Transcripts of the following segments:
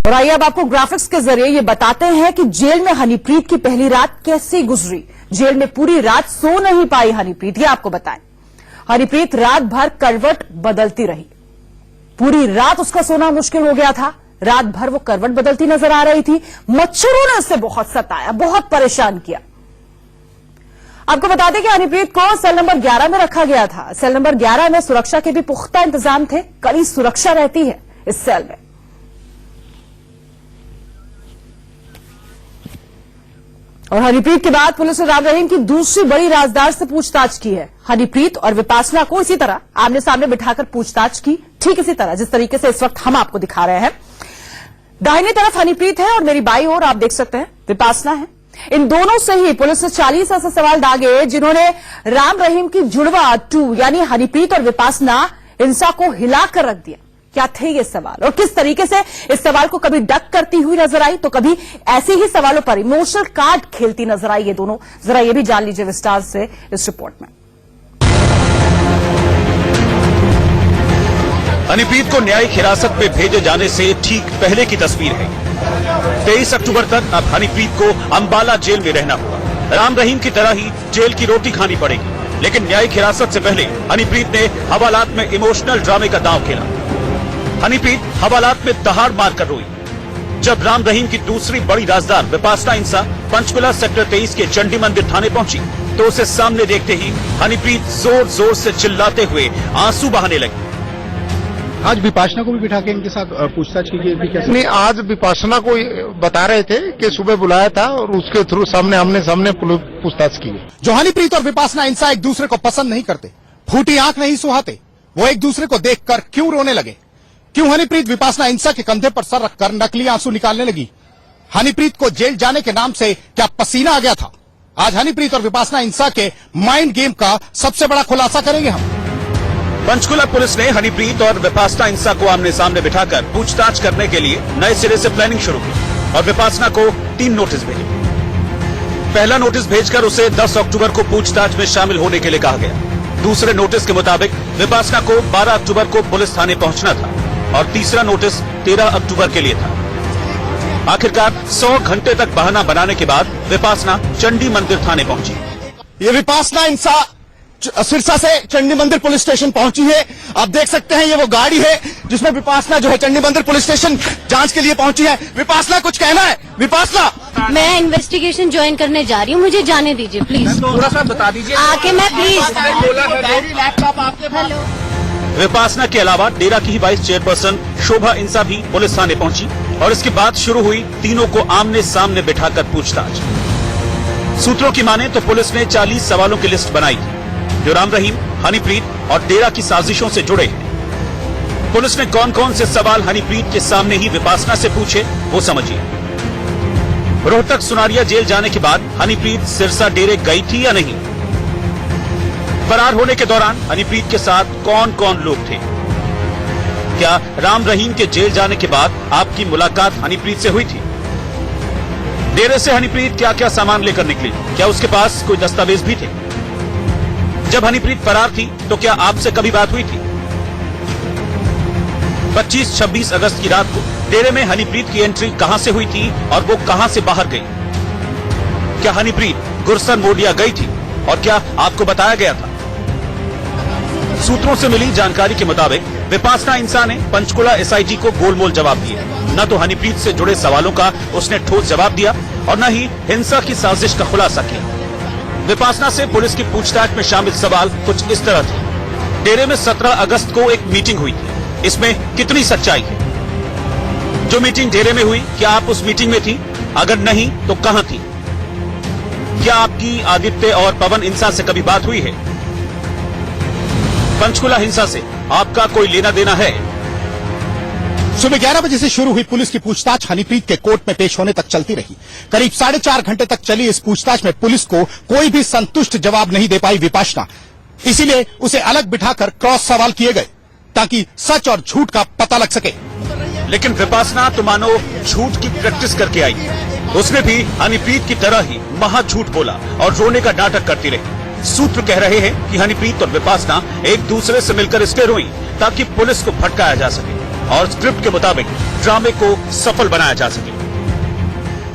और आइए अब आपको ग्राफिक्स के जरिए ये बताते हैं कि जेल में हनीप्रीत की पहली रात कैसे गुजरी। जेल में पूरी रात सो नहीं पाई हनीप्रीत, ये आपको बताएं। हनीप्रीत रात भर करवट बदलती रही। पूरी रात उसका सोना मुश्किल हो गया था। रात भर वो करवट बदलती नजर आ रही थी। मच्छरों ने उसे बहुत सताया, बहुत परेशान किया। आपको बता दें कि हनीप्रीत को सेल नंबर 11 में रखा गया था। सेल नंबर 11 में सुरक्षा के भी पुख्ता इंतजाम थे। कड़ी सुरक्षा रहती है इस सेल में। और हनीप्रीत के बाद पुलिस ने राम रहीम की दूसरी बड़ी राजदार से पूछताछ की है। हनीप्रीत और विपासना को इसी तरह आमने सामने बिठाकर पूछताछ की, ठीक इसी तरह जिस तरीके से इस वक्त हम आपको दिखा रहे हैं। दाहिनी तरफ हनीप्रीत है और मेरी बाईं ओर आप देख सकते हैं विपासना है। इन दोनों से ही पुलिस ने 40 ऐसे सवाल दागे जिन्होंने राम रहीम की जुड़वा 2 यानी हनीप्रीत और विपासना इंसा को हिलाकर रख दिया। क्या थे ये सवाल और किस तरीके से इस सवाल को कभी डक करती हुई नजर आई तो कभी ऐसे ही सवालों पर इमोशनल कार्ड खेलती नजर आई ये दोनों। जरा ये भी जान लीजिए विस्तार से इस रिपोर्ट में। हनीप्रीत को न्यायिक हिरासत में भेजे जाने से ठीक पहले की तस्वीर है। 23 अक्टूबर तक अब हनीप्रीत को अंबाला जेल में रहना होगा। राम रहीम की तरह ही जेल की रोटी खानी पड़ेगी। लेकिन न्यायिक हिरासत से पहले हनीप्रीत ने हवालात में इमोशनल ड्रामे का दांव खेला। हनीप्रीत हवालात में दहाड़ मारकर रोई। जब राम रहीम की दूसरी बड़ी राजदार विपासना इंसा पंचकुला सेक्टर 23 के चंडी मंदिर थाने पहुंची तो उसे सामने देखते ही हनीप्रीत जोर जोर से चिल्लाते हुए आंसू बहाने लगी। आज विपासना को भी बिठा के इनके साथ पूछताछ की गई थी। नहीं, आज विपासना को बता रहे थे कि सुबह बुलाया था और उसके थ्रू आमने सामने पूछताछ की। जो हनीप्रीत और विपासना इंसा एक दूसरे को पसंद नहीं करते, फूटी आंख नहीं सुहाते, वो एक दूसरे को देखकर क्यों रोने लगे? क्यों हनीप्रीत विपासना इंसा के कंधे पर सर रखकर नकली आंसू निकालने लगी? हनीप्रीत को जेल जाने के नाम से क्या पसीना आ गया था? आज हनीप्रीत और विपासना इंसा के माइंड गेम का सबसे बड़ा खुलासा करेंगे हम। पंचकुला पुलिस ने हनीप्रीत और विपासना इंसा को आमने सामने बिठाकर पूछताछ करने के लिए नए सिरे से प्लानिंग शुरू की और विपासना को 3 नोटिस भेजे। पहला नोटिस भेजकर उसे 10 अक्टूबर को पूछताछ में शामिल होने के लिए कहा गया। दूसरे नोटिस के मुताबिक विपासना को 12 अक्टूबर को पुलिस थाने पहुंचना था और तीसरा नोटिस 13 अक्टूबर के लिए था। आखिरकार 100 घंटे तक बहाना बनाने के बाद विपासना चंडी मंदिर थाने पहुंची। ये विपासना इंसा सिरसा से चंडी मंदिर पुलिस स्टेशन पहुंची है। आप देख सकते हैं ये वो गाड़ी है जिसमें विपासना जो है चंडी मंदिर पुलिस स्टेशन जांच के लिए पहुंची है। विपासना कुछ कहना है? विपासना, मैं इन्वेस्टिगेशन ज्वाइन करने जा रही हूँ, मुझे जाने दीजिए प्लीज। थोड़ा सा बता दीजिए आके मैं प्लीज। हेलो। विपासना के अलावा डेरा की ही वाइस चेयरपर्सन शोभा इंसा भी पुलिस थाने पहुंची और इसके बाद शुरू हुई तीनों को आमने सामने बिठाकर पूछताछ। सूत्रों की माने तो पुलिस ने 40 सवालों की लिस्ट बनाई जो राम रहीम, हनीप्रीत और डेरा की साजिशों से जुड़े हैं। पुलिस ने कौन कौन से सवाल हनीप्रीत के सामने ही विपासना से पूछे वो समझिए। रोहतक सुनारिया जेल जाने के बाद हनीप्रीत सिरसा डेरे गई थी या नहीं? फरार होने के दौरान हनीप्रीत के साथ कौन कौन लोग थे? क्या राम रहीम के जेल जाने के बाद आपकी मुलाकात हनीप्रीत से हुई थी? डेरे से हनीप्रीत क्या क्या सामान लेकर निकली? क्या उसके पास कोई दस्तावेज भी थे? जब हनीप्रीत फरार थी तो क्या आपसे कभी बात हुई थी? 25-26 अगस्त की रात को डेरे में हनीप्रीत की एंट्री कहां से हुई थी और वो कहां से बाहर गई? क्या हनीप्रीत गुरसन मोडिया गई थी और क्या आपको बताया गया था? सूत्रों से मिली जानकारी के मुताबिक विपासना इंसा ने पंचकुला एसआईटी को गोलमोल जवाब दिए। न तो हनीप्रीत से जुड़े सवालों का उसने ठोस जवाब दिया और न ही हिंसा की साजिश का खुलासा किया। विपासना से पुलिस की पूछताछ में शामिल सवाल कुछ इस तरह थे। डेरे में 17 अगस्त को एक मीटिंग हुई थी, इसमें कितनी सच्चाई है? जो मीटिंग डेरे में हुई, क्या आप उस मीटिंग में थी? अगर नहीं तो कहां थी? क्या आपकी आदित्य और पवन इंसा से कभी बात हुई है? पंचकुला हिंसा से आपका कोई लेना देना है? सुबह 11 बजे से शुरू हुई पुलिस की पूछताछ हनीप्रीत के कोर्ट में पेश होने तक चलती रही। करीब 4.5 घंटे तक चली इस पूछताछ में पुलिस को कोई भी संतुष्ट जवाब नहीं दे पाई विपासना। इसीलिए उसे अलग बिठाकर क्रॉस सवाल किए गए ताकि सच और झूठ का पता लग सके। लेकिन विपासना तो मानो झूठ की प्रैक्टिस करके आई। उसने भी हनीप्रीत की तरह ही महा झूठ बोला और रोने का नाटक करती रही। सूत्र कह रहे हैं कि हनीप्रीत और विपासना एक दूसरे से मिलकर इसलिए रोई ताकि पुलिस को भटकाया जा सके। और स्क्रिप्ट के मुताबिक ड्रामे को सफल बनाया जा सके।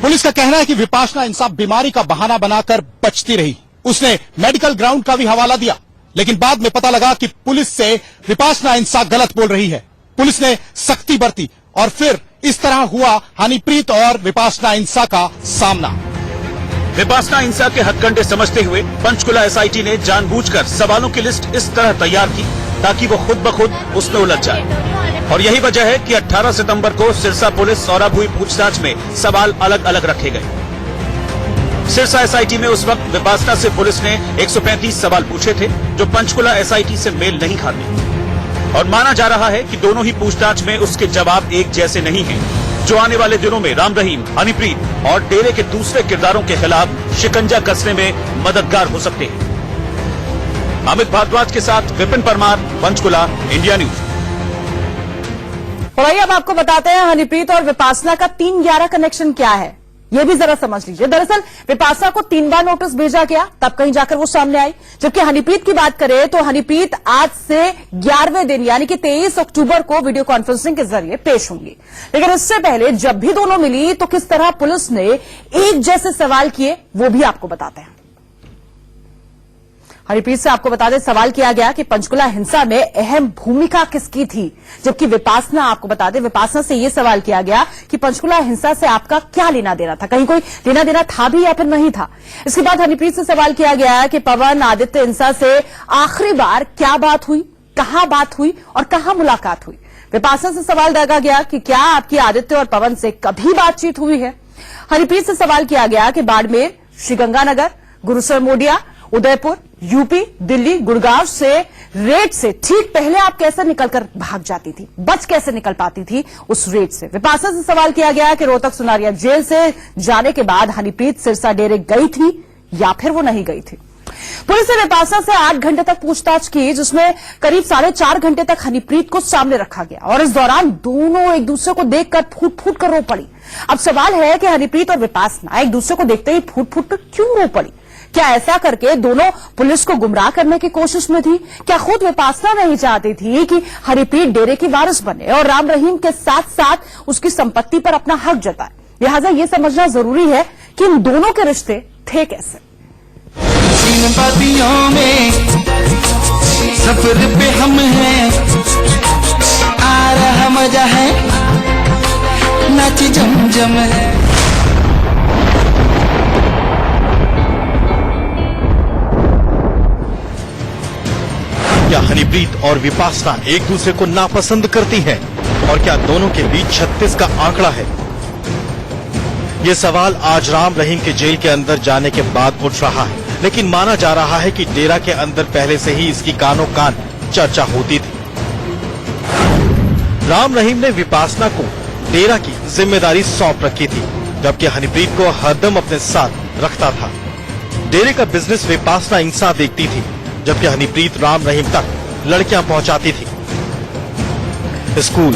पुलिस का कहना है कि विपासना इंसाफ बीमारी का बहाना बनाकर बचती रही। उसने मेडिकल ग्राउंड का भी हवाला दिया, लेकिन बाद में पता लगा कि पुलिस से विपासना इंसाफ गलत बोल रही है। पुलिस ने सख्ती बरती और फिर इस तरह हुआ हनीप्रीत और विपासना इंसा का सामना। विपासना इंसा के हथकंडे समझते हुए पंचकुला एसआईटी ने जानबूझकर सवालों की लिस्ट इस तरह तैयार की ताकि वो खुद ब खुद उसमें उलझ जाए। और यही वजह है कि 18 सितंबर को सिरसा पुलिस और अब हुई पूछताछ में सवाल अलग अलग रखे गए। सिरसा एसआईटी में उस वक्त विपासना से पुलिस ने 135 सवाल पूछे थे जो पंचकुला एसआईटी से मेल नहीं खाते, और माना जा रहा है कि दोनों ही पूछताछ में उसके जवाब एक जैसे नहीं हैं, जो आने वाले दिनों में राम रहीम, हनीप्रीत और डेरे के दूसरे किरदारों के खिलाफ शिकंजा कसने में मददगार हो सकते हैं। अमित भारद्वाज के साथ विपिन परमार, पंचकुला, इंडिया न्यूज। और आइए अब आपको बताते हैं हनीप्रीत और विपासना का 3/11 कनेक्शन क्या है, ये भी जरा समझ लीजिए। दरअसल विपासना को 3 बार नोटिस भेजा गया, तब कहीं जाकर वो सामने आई। जबकि हनीप्रीत की बात करें तो हनीप्रीत आज से 11वें दिन यानी कि 23 अक्टूबर को वीडियो कॉन्फ्रेंसिंग के जरिए पेश होंगी। लेकिन इससे पहले जब भी दोनों मिली तो किस तरह पुलिस ने एक जैसे सवाल किए वो भी आपको बताते हैं। हनीप्रीत से आपको बता दें, सवाल किया गया कि पंचकुला हिंसा में अहम भूमिका किसकी थी, जबकि विपासना, आपको बता दें, विपासना से यह सवाल किया गया कि पंचकुला हिंसा से आपका क्या लेना देना था, कहीं कोई लेना देना था भी या फिर नहीं था। इसके बाद हनीप्रीत से सवाल किया गया कि पवन आदित्य हिंसा से आखिरी बार क्या बात हुई, कहां बात हुई और कहां मुलाकात हुई। विपासना से सवाल दागा गया कि क्या आपकी आदित्य और पवन से कभी बातचीत हुई है। हनीप्रीत से सवाल किया गया कि बाड़मेर, श्रीगंगानगर, गुरुसर मोडिया, उदयपुर, यूपी, दिल्ली, गुड़गांव से रेड से ठीक पहले आप कैसे निकलकर भाग जाती थी, बच कैसे निकल पाती थी उस रेड से। विपासना से सवाल किया गया कि रोहतक सुनारिया जेल से जाने के बाद हनीप्रीत सिरसा डेरे गई थी या फिर वो नहीं गई थी। पुलिस ने विपासना से 8 घंटे तक पूछताछ की, जिसमें करीब 4.5 घंटे तक हनीप्रीत को सामने रखा गया और इस दौरान दोनों एक दूसरे को देखकर फूट फूट कर रो पड़ी। अब सवाल है कि हनीप्रीत और विपासना एक दूसरे को देखते ही फूट फूट कर क्यों रो पड़ी। क्या ऐसा करके दोनों पुलिस को गुमराह करने की कोशिश में थी? क्या खुद विपासना नहीं चाहती थी कि हनीप्रीत डेरे की वारिस बने और राम रहीम के साथ साथ उसकी संपत्ति पर अपना हक जताए? लिहाजा यह समझना जरूरी है कि इन दोनों के रिश्ते थे कैसे। में सफर पे हम हैं, आ रहा मजा है, नाच जम जम है। क्या हनीप्रीत और विपासना एक दूसरे को नापसंद करती हैं? और क्या दोनों के बीच 36 का आंकड़ा है? ये सवाल आज राम रहीम के जेल के अंदर जाने के बाद उठ रहा है, लेकिन माना जा रहा है कि डेरा के अंदर पहले से ही इसकी कानों कान चर्चा होती थी। राम रहीम ने विपासना को डेरा की जिम्मेदारी सौंप रखी थी, जबकि हनीप्रीत को हरदम अपने साथ रखता था। डेरे का बिजनेस विपासना इंसा देखती थी, जबकि हनीप्रीत राम रहीम तक लड़कियां पहुंचाती थी। स्कूल,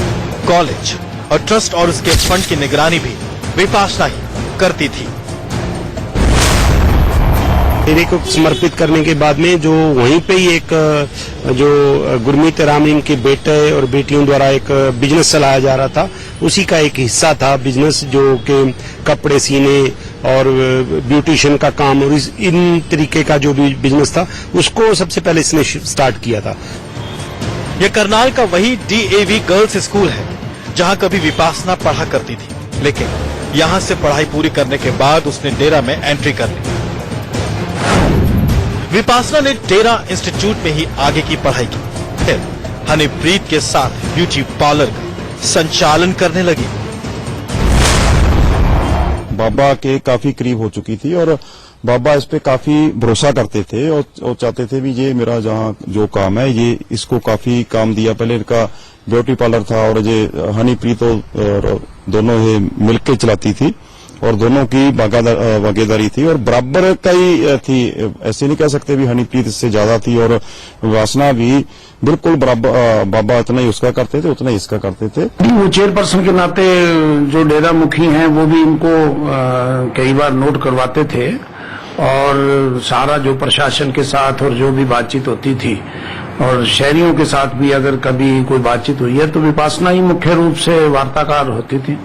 कॉलेज और ट्रस्ट और उसके फंड की निगरानी भी विपासना ही करती थी। डेरे को समर्पित करने के बाद में जो वहीं पे ही एक जो गुरमीत राम रहीम के बेटे और बेटियों द्वारा एक बिजनेस चलाया जा रहा था, उसी का एक हिस्सा था बिजनेस, जो कि कपड़े सीने और ब्यूटिशियन का काम और इन तरीके का जो भी बिजनेस था, उसको सबसे पहले इसने स्टार्ट किया था। यह करनाल का वही DAV गर्ल्स स्कूल है जहां कभी विपासना पढ़ा करती थी, लेकिन यहां से पढ़ाई पूरी करने के बाद उसने डेरा में एंट्री कर ली। विपासना ने डेरा इंस्टीट्यूट में ही आगे की पढ़ाई की, फिर हनीप्रीत के साथ ब्यूटी पार्लर का संचालन करने लगी। बाबा के काफी करीब हो चुकी थी और बाबा इस पे काफी भरोसा करते थे और चाहते थे भी ये मेरा जहाँ जो काम है ये इसको काफी काम दिया। पहले इनका ब्यूटी पार्लर था और ये हनीप्रीत और दोनों ये मिलकर चलाती थी और दोनों की भागीदारी थी और बराबर का ही थी। ऐसे नहीं कह सकते भी हनीप्रीत इससे ज्यादा थी और वासना भी बिल्कुल बराबर। बाबा इतना ही उसका करते थे उतना ही इसका करते थे। वो चेयरपर्सन के नाते जो डेरा मुखी हैं वो भी इनको कई बार नोट करवाते थे और सारा जो प्रशासन के साथ और जो भी बातचीत होती थी और शहरियों के साथ भी अगर कभी कोई बातचीत हुई है तो विपासना ही मुख्य रूप से वार्ताकार होती थी।